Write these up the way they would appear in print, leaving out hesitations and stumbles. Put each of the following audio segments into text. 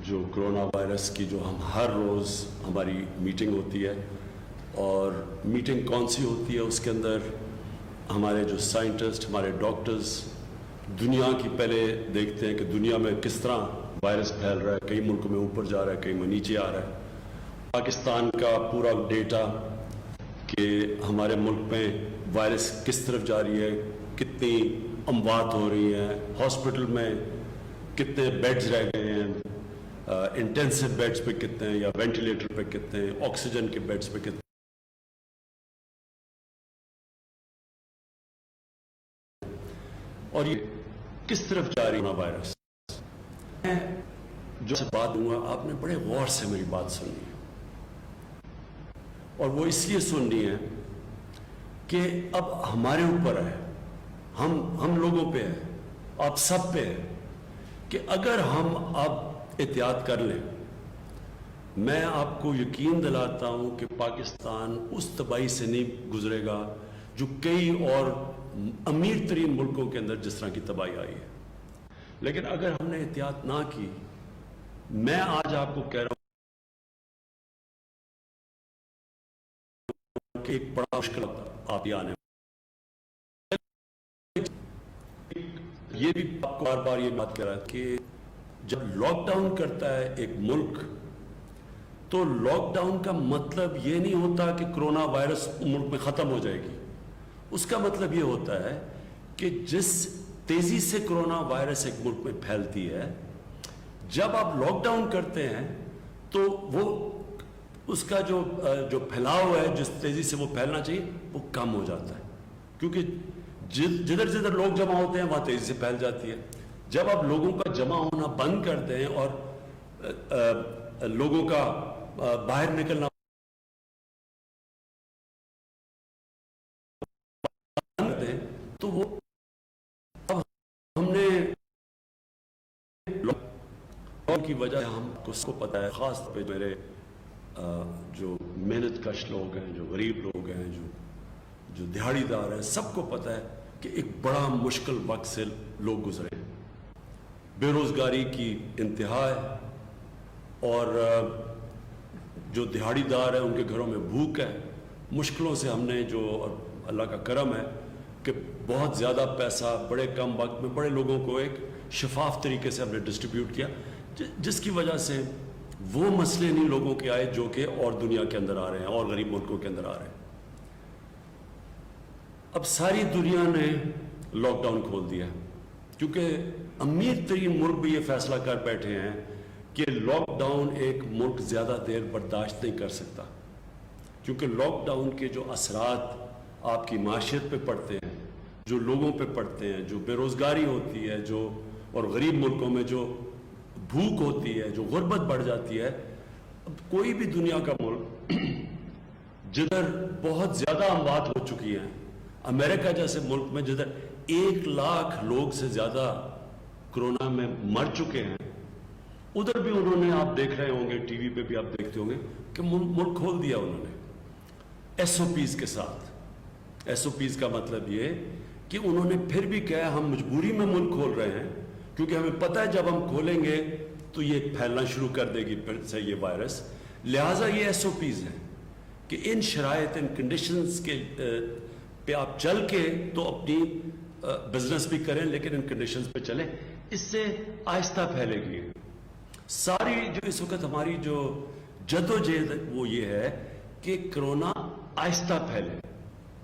جو corona virus کی جو ہم ہر روز ہماری میٹنگ ہوتی ہے، اور میٹنگ کون سی ہوتی ہے، اس کے اندر ہمارے جو سائنٹسٹ، ہمارے ڈاکٹرز دنیا کی پہلے دیکھتے ہیں کہ دنیا میں کس طرح وائرس پھیل رہا ہے، کئی ملکوں میں اوپر جا رہا ہے، کئی میں نیچے آ رہا ہے، پاکستان کا پورا ڈیٹا کہ ہمارے ملک میں وائرس کس طرف جا رہی ہے، کتنی اموات ہو رہی ہیں، ہاسپٹل میں کتنے بیڈز رہ گئے ہیں، انٹینسو بیڈز پہ کتنے ہیں یا وینٹیلیٹر پہ کتنے ہیں، آکسیجن کے بیڈز پہ کتنے، اور یہ کس طرف جا رہی ہے وائرس۔ میں جو سے بات دوں گا آپ نے بڑے غور سے میری بات سننی ہے، اور وہ اس لیے سننی ہے کہ اب ہمارے اوپر ہے، ہم لوگوں پہ ہے، آپ سب پہ ہے کہ اگر ہم اب احتیاط کر لیں، میں آپ کو یقین دلاتا ہوں کہ پاکستان اس تباہی سے نہیں گزرے گا جو کئی اور امیر ترین ملکوں کے اندر جس طرح کی تباہی آئی ہے۔ لیکن اگر ہم نے احتیاط نہ کی، میں آج آپ کو کہہ رہا ہوں کہ ایک بڑا مشکل آپ ہی آنے، یہ بھی آپ کو بار بار یہ بات کہہ رہا ہے کہ جب لاک ڈاؤن کرتا ہے ایک ملک، تو لاک ڈاؤن کا مطلب یہ نہیں ہوتا کہ کرونا وائرس ملک میں ختم ہو جائے گی۔ اس کا مطلب یہ ہوتا ہے کہ جس تیزی سے کرونا وائرس ایک ملک میں پھیلتی ہے، جب آپ لاک ڈاؤن کرتے ہیں تو وہ اس کا جو پھیلاؤ ہے، جس تیزی سے وہ پھیلنا چاہیے، وہ کم ہو جاتا ہے، کیونکہ جدھر جدھر لوگ جمع ہوتے ہیں وہاں تیزی سے پھیل جاتی ہے۔ جب آپ لوگوں کا جمع ہونا بند کر دیں اور لوگوں کا باہر نکلنا بند کر دیں، تو وہ اب ہم نے لاک کی وجہ ہم کو پتہ ہے، خاص طور پہ میرے جو محنت کش لوگ ہیں، جو غریب لوگ ہیں، جو دہاڑی دار ہیں، سب کو پتہ ہے کہ ایک بڑا مشکل وقت سے لوگ گزرے ہیں، بے روزگاری کی انتہا ہے، اور جو دہاڑی دار ہیں ان کے گھروں میں بھوک ہے، مشکلوں سے ہم نے جو، اور اللہ کا کرم ہے کہ بہت زیادہ پیسہ بڑے کم وقت میں بڑے لوگوں کو ایک شفاف طریقے سے ہم نے ڈسٹریبیوٹ کیا، جس کی وجہ سے وہ مسئلے نہیں لوگوں کے آئے جو کہ اور دنیا کے اندر آ رہے ہیں اور غریب ملکوں کے اندر آ رہے ہیں۔ اب ساری دنیا نے لاک ڈاؤن کھول دیا ہے، کیونکہ امیر ترین ملک بھی یہ فیصلہ کر بیٹھے ہیں کہ لاک ڈاؤن ایک ملک زیادہ دیر برداشت نہیں کر سکتا، کیونکہ لاک ڈاؤن کے جو اثرات آپ کی معاشیت پہ پڑتے ہیں، جو لوگوں پہ پڑتے ہیں، جو بے روزگاری ہوتی ہے، جو اور غریب ملکوں میں جو بھوک ہوتی ہے، جو غربت بڑھ جاتی ہے، اب کوئی بھی دنیا کا ملک جدھر بہت زیادہ اموات ہو چکی ہیں، امریکہ جیسے ملک میں جدھر 1,00,000 لوگ سے زیادہ کرونا میں مر چکے ہیں، ادھر بھی انہوں نے، آپ دیکھ رہے ہوں گے ٹی وی پہ بھی آپ دیکھتے ہوں گے کہ ملک کھول دیا انہوں نے ایس او پیز کے ساتھ۔ ایس او پیز کا مطلب یہ کہ انہوں نے پھر بھی کہا ہم مجبوری میں ملک کھول رہے ہیں، کیونکہ ہمیں پتہ ہے جب ہم کھولیں گے تو یہ پھیلنا شروع کر دے گی پھر سے یہ وائرس، لہٰذا یہ ایس او پیز ہیں کہ ان شرائط، ان کنڈیشنز کے پہ آپ چل کے تو اپنی بزنس بھی کریں، لیکن ان کنڈیشنز پہ چلیں، اس سے آہستہ پھیلے گی۔ ساری جو اس وقت ہماری جو جدوجہد وہ یہ ہے کہ کرونا آہستہ پھیلے،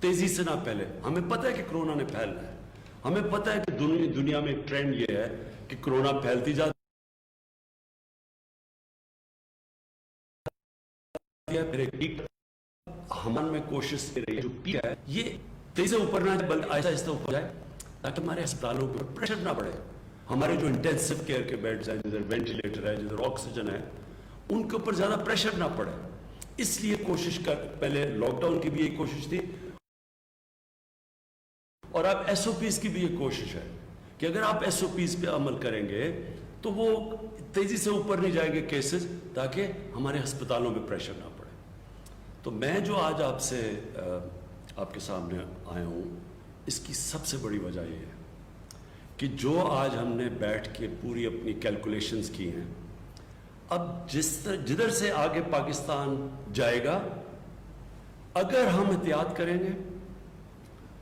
تیزی سے نہ پھیلے۔ ہمیں پتہ ہے کہ کرونا نے پھیلنا ہے، ہمیں پتہ ہے کہ دنیا میں ایک ٹرینڈ یہ ہے کہ کرونا پھیلتی جاتی ہے، پھر ایک ہمارے میں کوشش کر رہی ہے جو پی ہے یہ تیزی سے اوپر نہ جائے بلکہ آہستہ آہستہ اوپر جائے، تاکہ ہمارے ہسپتالوں پر پریشر نہ پڑے، ہمارے جو انٹینسو کیئر کے بیڈز ہیں، جدھر وینٹیلیٹر ہے، جدھر آکسیجن ہے، ان کے اوپر زیادہ پریشر نہ پڑے۔ اس لیے کوشش پہلے لاک ڈاؤن کی بھی یہی کوشش تھی، اور اب ایس او پیز کی بھی یہ کوشش ہے کہ اگر آپ ایس او پیز پہ عمل کریں گے تو وہ تیزی سے اوپر نہیں جائیں گے کیسز، تاکہ ہمارے ہسپتالوں میں پریشر نہ پڑے۔ تو میں جو آج آپ کے سامنے آیا ہوں، اس کی سب سے بڑی وجہ یہ ہے کہ جو آج ہم نے بیٹھ کے پوری اپنی کیلکولیشنز کی ہیں، اب جدھر سے آگے پاکستان جائے گا، اگر ہم احتیاط کریں گے،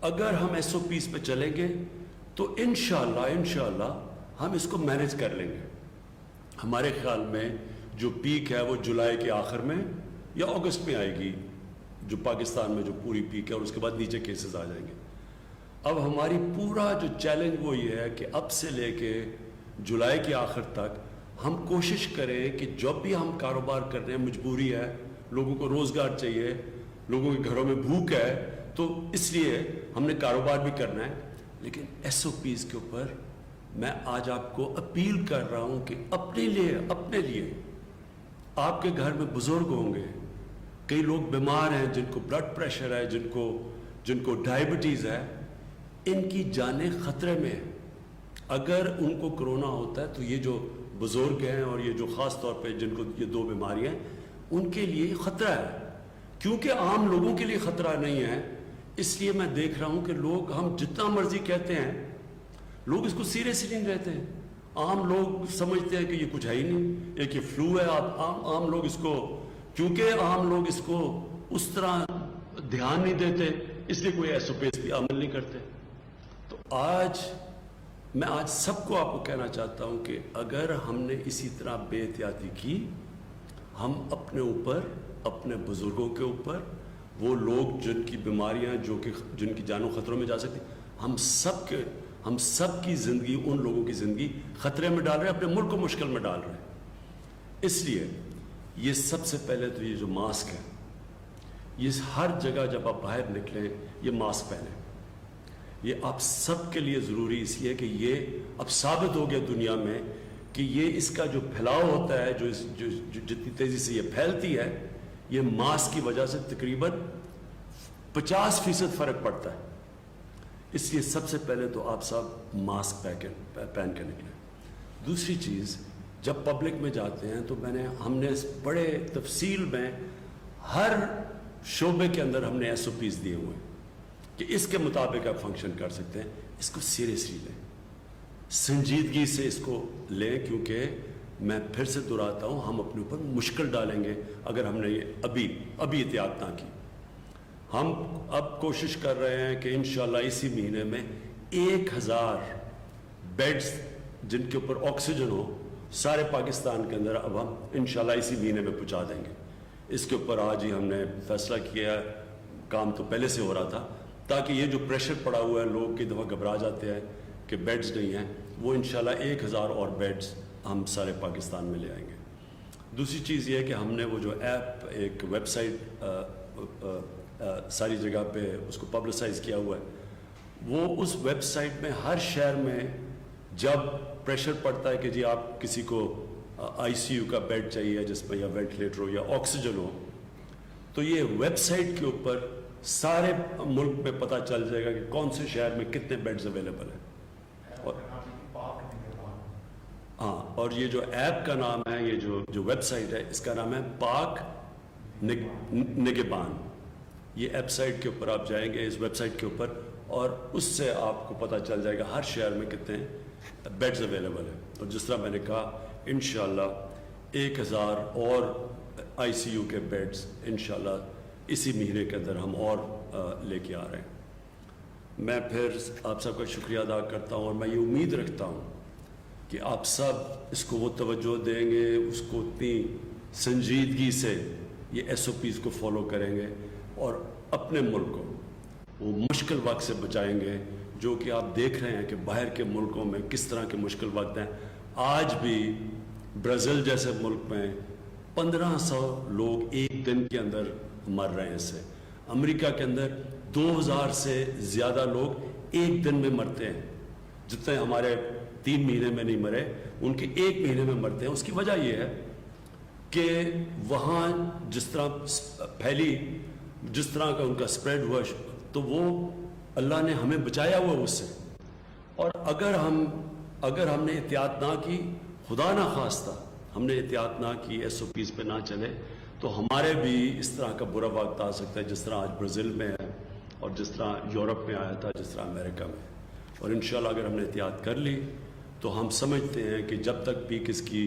اگر ہم ایس او پیز پہ چلیں گے تو انشاءاللہ ہم اس کو مینج کر لیں گے۔ ہمارے خیال میں جو پیک ہے وہ جولائی کے آخر میں یا اگست میں آئے گی، جو پاکستان میں جو پوری پیک ہے، اور اس کے بعد نیچے کیسز آ جائیں گے۔ اب ہماری پورا جو چیلنج وہ یہ ہے کہ اب سے لے کے جولائی کے آخر تک ہم کوشش کریں کہ جب بھی ہم کاروبار کر رہے ہیں، مجبوری ہے، لوگوں کو روزگار چاہیے، لوگوں کے گھروں میں بھوک ہے، تو اس لیے ہم نے کاروبار بھی کرنا ہے، لیکن ایس او پیز کے اوپر میں آج آپ کو اپیل کر رہا ہوں کہ اپنے لیے آپ کے گھر میں بزرگ ہوں گے، کئی لوگ بیمار ہیں، جن کو بلڈ پریشر ہے، جن کو ڈائبٹیز ہے، ان کی جانیں خطرے میں ہیں۔ اگر ان کو کرونا ہوتا ہے تو یہ جو بزرگ ہیں اور یہ جو خاص طور پہ جن کو یہ دو بیماریاں ہیں، ان کے لیے خطرہ ہے، کیونکہ عام لوگوں کے لیے خطرہ نہیں ہے۔ اس لیے میں دیکھ رہا ہوں کہ لوگ، ہم جتنا مرضی کہتے ہیں، لوگ اس کو سیریسلی نہیں لیتے ہیں۔ عام لوگ سمجھتے ہیں کہ یہ کچھ ہے ہی نہیں، ایک یہ فلو ہے۔ عام لوگ اس کو، کیونکہ عام لوگ اس کو اس طرح دھیان نہیں دیتے، اس لیے کوئی ایس او پیز پہ عمل نہیں کرتے۔ تو میں آج سب کو آپ کو کہنا چاہتا ہوں کہ اگر ہم نے اسی طرح بے احتیاطی کی، ہم اپنے اوپر، اپنے بزرگوں کے اوپر، وہ لوگ جن کی بیماریاں، جن کی جانوں خطروں میں جا سکتی، ہم سب کی زندگی، ان لوگوں کی زندگی خطرے میں ڈال رہے ہیں، اپنے ملک کو مشکل میں ڈال رہے ہیں۔ اس لیے یہ سب سے پہلے تو یہ جو ماسک ہے، یہ ہر جگہ جب آپ باہر نکلیں یہ ماسک پہنیں۔ یہ آپ سب کے لیے ضروری اس لیے کہ یہ اب ثابت ہو گیا دنیا میں کہ یہ اس کا جو پھیلاؤ ہوتا ہے، جو جتنی تیزی سے یہ پھیلتی ہے، یہ ماسک کی وجہ سے تقریباً 50% فرق پڑتا ہے۔ اس لیے سب سے پہلے تو آپ سب ماسک پہن کے نکلیں۔ دوسری چیز، جب پبلک میں جاتے ہیں تو ہم نے بڑے تفصیل میں ہر شعبے کے اندر ہم نے ایس او پیز دیے ہوئے ہیں کہ اس کے مطابق آپ فنکشن کر سکتے ہیں۔ اس کو سیریسلی لیں، سنجیدگی سے اس کو لیں، کیونکہ میں پھر سے دہراتا ہوں، ہم اپنے اوپر مشکل ڈالیں گے اگر ہم نے یہ ابھی احتیاط نہ کی۔ ہم اب کوشش کر رہے ہیں کہ انشاءاللہ اسی مہینے میں 1000 بیڈز جن کے اوپر آکسیجن ہو سارے پاکستان کے اندر اب ہم انشاءاللہ اسی مہینے میں پہنچا دیں گے۔ اس کے اوپر آج ہی ہم نے فیصلہ کیا ہے، کام تو پہلے سے ہو رہا تھا، تاکہ یہ جو پریشر پڑا ہوا ہے، لوگ کئی دفعہ گھبرا جاتے ہیں کہ بیڈز نہیں ہیں، وہ انشاءاللہ 1000 اور بیڈز ہم سارے پاکستان میں لے آئیں گے۔ دوسری چیز یہ ہے کہ ہم نے وہ جو ایپ، ایک ویب سائٹ ساری جگہ پہ اس کو پبلسائز کیا ہوا ہے، وہ اس ویب سائٹ میں ہر شہر میں جب پریشر پڑتا ہے کہ جی آپ کسی کو آئی سی یو کا بیڈ چاہیے جس میں یا وینٹیلیٹر ہو یا آکسیجن ہو، تو یہ ویب سائٹ کے اوپر سارے ملک میں پتہ چل جائے گا کہ کون سے شہر میں کتنے بیڈز اویلیبل ہیں۔ اور یہ جو ایپ کا نام ہے، یہ جو ویب سائٹ ہے، اس کا نام ہے پاک نگہبان۔ یہ ایپ سائٹ کے اوپر آپ جائیں گے، اس ویب سائٹ کے اوپر، اور اس سے آپ کو پتہ چل جائے گا ہر شہر میں کتنے بیڈز اویلیبل ہیں۔ اور جس طرح میں نے کہا، انشاءاللہ 1000 اور آئی سی یو کے بیڈز انشاءاللہ اسی مہینے کے اندر ہم اور لے کے آ رہے ہیں۔ میں پھر آپ سب کا شکریہ ادا کرتا ہوں، اور میں یہ امید رکھتا ہوں کہ آپ سب اس کو وہ توجہ دیں گے، اس کو اتنی سنجیدگی سے یہ ایس او پیز کو فالو کریں گے، اور اپنے ملک کو وہ مشکل وقت سے بچائیں گے، جو کہ آپ دیکھ رہے ہیں کہ باہر کے ملکوں میں کس طرح کے مشکل وقت ہیں۔ آج بھی برازیل جیسے ملک میں 1500 لوگ ایک دن کے اندر مر رہے ہیں اس سے۔ امریکہ کے اندر 2000 سے زیادہ لوگ ایک دن میں مرتے ہیں، جتنے ہمارے 3 مہینے میں نہیں مرے، ان کے 1 مہینے میں مرتے ہیں۔ اس کی وجہ یہ ہے کہ وہاں جس طرح پھیلی، جس طرح کا ان کا سپریڈ ہوا، تو وہ اللہ نے ہمیں بچایا ہوا اس سے۔ اور اگر ہم نے احتیاط نہ کی، خدا نہ خواستہ ہم نے احتیاط نہ کی، ایس او پیز پہ نہ چلے، تو ہمارے بھی اس طرح کا برا وقت آ سکتا ہے جس طرح آج برازیل میں ہے، اور جس طرح یورپ میں آیا تھا، جس طرح امریکہ میں۔ اور انشاءاللہ اگر ہم نے احتیاط کر لی تو ہم سمجھتے ہیں کہ جب تک پیک اس کی